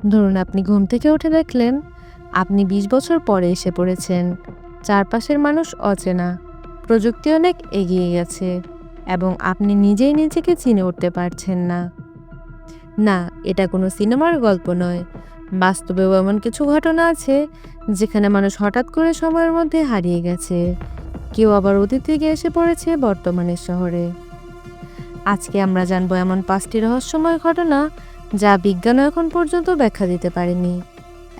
ধরুন আপনি ঘুম থেকে উঠে দেখলেন আপনি ২০ বছর পরে এসে পড়েছেন। চারপাশের মানুষ অচেনা, প্রযুক্তি অনেক এগিয়ে গেছে এবং আপনি নিজেই নিজেকে চিনে উঠতে পারছেন না। না, এটা কোনো সিনেমার গল্প নয়। বাস্তবেও এমন কিছু ঘটনা আছে যেখানে মানুষ হঠাৎ করে সময়ের মধ্যে হারিয়ে গেছে। কেউ আবার অতীত থেকে এসে পড়েছে বর্তমানের শহরে। আজকে আমরা জানবো এমন ৫টি রহস্যময় ঘটনা যা বিজ্ঞানও এখন পর্যন্ত ব্যাখ্যা দিতে পারেনি,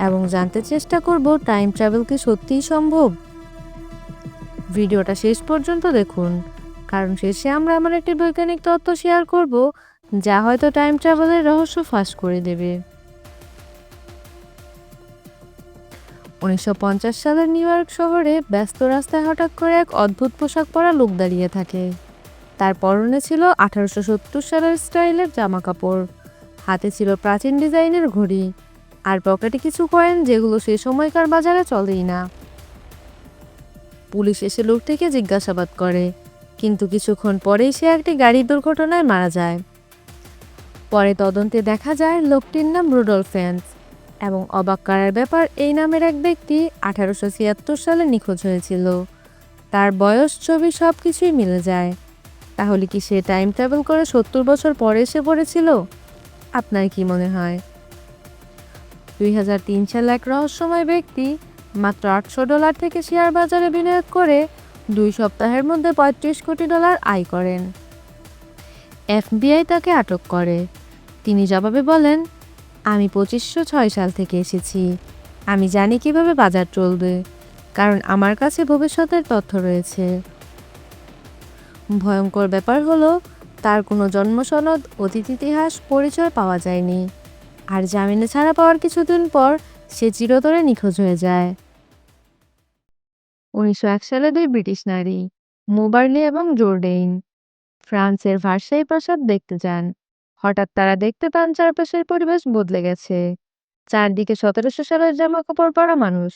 এবং জানতে চেষ্টা করব টাইম ট্রাভেল কি সত্যিই সম্ভব। ভিডিওটা শেষ পর্যন্ত দেখুন, কারণ শেষে আমরা এমন একটি বৈজ্ঞানিক তত্ত্ব শেয়ার করব যা হয়তো টাইম ট্রাভেলের রহস্য ফাঁস করে দেবে। ১৯৫০ সালের নিউ ইয়র্ক শহরে ব্যস্ত রাস্তায় হঠাৎ করে এক অদ্ভুত পোশাক পরা লোক দাঁড়িয়ে থাকে। তার পরনে ছিল ১৮৭০ সালের স্টাইলের জামা কাপড়, হাতে ছিল প্রাচীন ডিজাইনের ঘড়ি, আর পকেটে কিছু কয়েন যেগুলো সে সময়কার বাজারে চলেই না। পুলিশ এসে লোকটিকে জিজ্ঞাসাবাদ করে, কিন্তু কিছুক্ষণ পরেই সে একটি গাড়ির দুর্ঘটনায় মারা যায়। পরে তদন্তে দেখা যায় লোকটির নাম রুডলফ ফ্যান্স, এবং অবাক করার ব্যাপার, এই নামের এক ব্যক্তি ১৮৭৬ সালে নিখোঁজ হয়েছিল। তার বয়স, ছবি সব কিছুই মিলে যায়। তাহলে কি সে টাইম ট্রাভেল করে ৭০ বছর পরে এসে পড়েছিল? আপনার কি মনে হয়? ২০০৩ সালে এক রহস্যময় ব্যক্তি মাত্র $৮০০ থেকে শেয়ার বাজারে বিনিয়োগ করে ২ সপ্তাহের মধ্যে $৩৫ কোটি আয় করেন। এফবিআই তাকে আটক করে। তিনি জবাবে বলেন, আমি ২৫০৬ সাল থেকে এসেছি। আমি জানি কিভাবে বাজার চলবে, কারণ আমার কাছে ভবিষ্যতের তথ্য রয়েছে। ভয়ঙ্কর ব্যাপার হলো, তার কোনো জন্ম সনদ, অতীত ইতিহাস, পরিচয় পাওয়া যায়নি। আর জামিনে ছাড়া পাওয়ার কিছুদিন পর সে চিরতরে নিখোঁজ হয়ে যায়। ১৯০১ সালে ২ ব্রিটিশ নারী, মোবার্লি এবং জোরডেইন, ফ্রান্সের ভার্সাই প্রাসাদ দেখতে যান। হঠাৎ তারা দেখতে পান চারপাশের পরিবেশ বদলে গেছে। চারদিকে ১৭০০ সালের জামা কাপড় পরা মানুষ,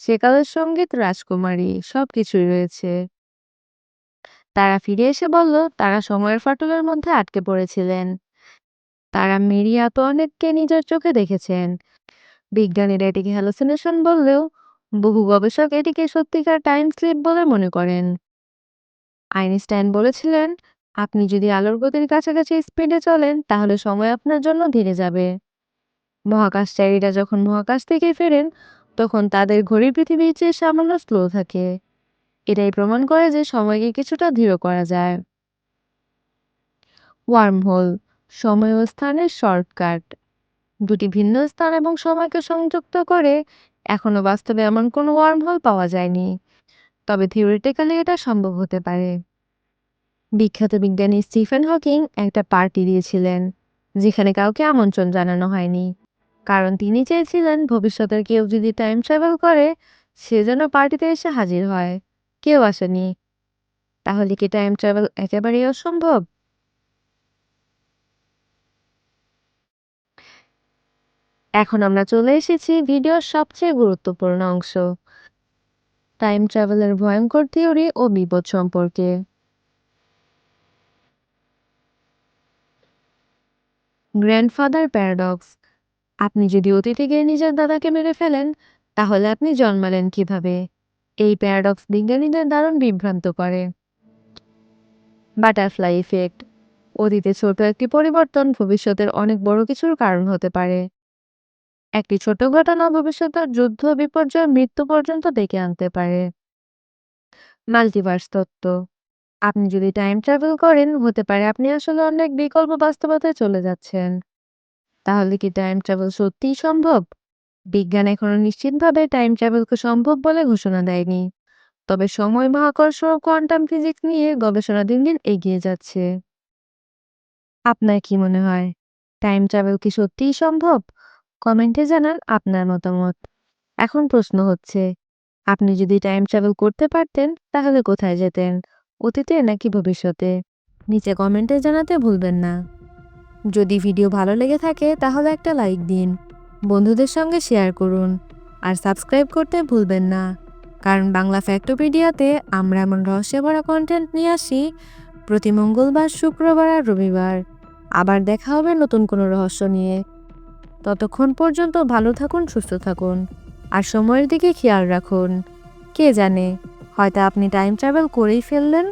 সেকালের সঙ্গীত, রাজকুমারী, সবকিছুই রয়েছে। তারা ফিরে এসে বলল তারা সময়ের ফাটলের মধ্যে আটকে পড়েছিলেন। তারা মেরি আতোয়ানেটকে নিজের চোখে দেখেছেন। বিজ্ঞানীরা এটিকে হ্যালুসিনেশন বললেও বহু গবেষক এটিকে সত্যিকার টাইম স্লিপ বলে মনে করেন। আইনস্টাইন বলেছিলেন, আপনি যদি আলোর গতির কাছাকাছি স্পিডে চলেন তাহলে সময় আপনার জন্য ধীরে যাবে। মহাকাশচারীরা যখন মহাকাশ থেকে ফেরেন তখন তাদের ঘড়ি পৃথিবীর চেয়ে সামান্য স্লো থাকে। এটাই প্রমাণ করে যে সময়কে কিছুটা ধীর করা যায়। ওয়ার্মহোল, সময় ও স্থানের শর্টকাট। দুটি ভিন্ন স্থান এবং সময়কে সংযুক্ত করে এখনো বাস্তবে এমন কোনো ওয়ার্মহোল পাওয়া যায়নি, তবে থিওরিটিক্যালি এটা সম্ভব হতে পারে। বিখ্যাত বিজ্ঞানী স্টিফেন হকিং একটা পার্টি দিয়েছিলেন যেখানে কাউকে আমন্ত্রণ জানানো হয়নি, কারণ তিনি চেয়েছিলেন ভবিষ্যতের কেউ যদি টাইম ট্রাভেল করে সে যেন পার্টিতে এসে হাজির হয়। কেউ আসেনি। তাহলে কি টাইম ট্রাভেল একেবারেই অসম্ভব? এখন আমরা চলে এসেছি ভিডিওর সবচেয়ে গুরুত্বপূর্ণ অংশ, টাইম ট্রাভেলের ভয়ঙ্কর থিওরি ও বিপদ সম্পর্কে। Grandfather paradox. আপনি যদি অতীতে গিয়ে নিজের দাদাকে মেরে ফেলেন তাহলে আপনি জন্মালেন কিভাবে? এই প্যারাডক্স বিজ্ঞানীদের দারুণ বিভ্রান্ত করে। Butterfly effect. অতীতে ছোট একটি পরিবর্তন ভবিষ্যতের অনেক বড় কিছুর কারণ হতে পারে। একটি ছোট ঘটনা ভবিষ্যতের যুদ্ধ, বিপর্যয়, মৃত্যু পর্যন্ত ডেকে আনতে পারে। মাল্টিভার্স তত্ত্ব। আপনি যদি টাইম ট্রাভেল করেন হতে পারে আপনি আসলে অনেক বিকল্প বাস্তবতায় চলে যাচ্ছেন। তাহলে কি টাইম ট্রাভেল সত্যিই সম্ভব? বিজ্ঞান এখনো নিশ্চিতভাবে টাইম ট্রাভেলকে সম্ভব বলে ঘোষণা দেয়নি, তবে সময়, মহাকর্ষ ও কোয়ান্টাম ফিজিক্স নিয়ে গবেষণা দিন দিন এগিয়ে যাচ্ছে। আপনার কি মনে হয়, টাইম ট্রাভেল কি সত্যিই সম্ভব? কমেন্টে জানান আপনার মতামত। এখন প্রশ্ন হচ্ছে, আপনি যদি টাইম ট্রাভেল করতে পারতেন তাহলে কোথায় যেতেন, অতীতে নাকি ভবিষ্যতে? নিচে কমেন্টে জানাতে ভুলবেন না। যদি ভিডিও ভালো লেগে থাকে তাহলে একটা লাইক দিন, বন্ধুদের সঙ্গে শেয়ার করুন, আর সাবস্ক্রাইব করতে ভুলবেন না, কারণ বাংলা ফ্যাক্টোপিডিয়াতে আমরা এমন রহস্য ভরা কন্টেন্ট নিয়ে আসি প্রতি মঙ্গলবার, শুক্রবার আর রবিবার। আবার দেখা হবে নতুন কোনো রহস্য নিয়ে। ততক্ষণ পর্যন্ত ভালো থাকুন, সুস্থ থাকুন। আর সময়ের দিকে খেয়াল রাখুন। কে জানে, হয়তো আপনি টাইম ট্রাভেল করেই ফেললেন।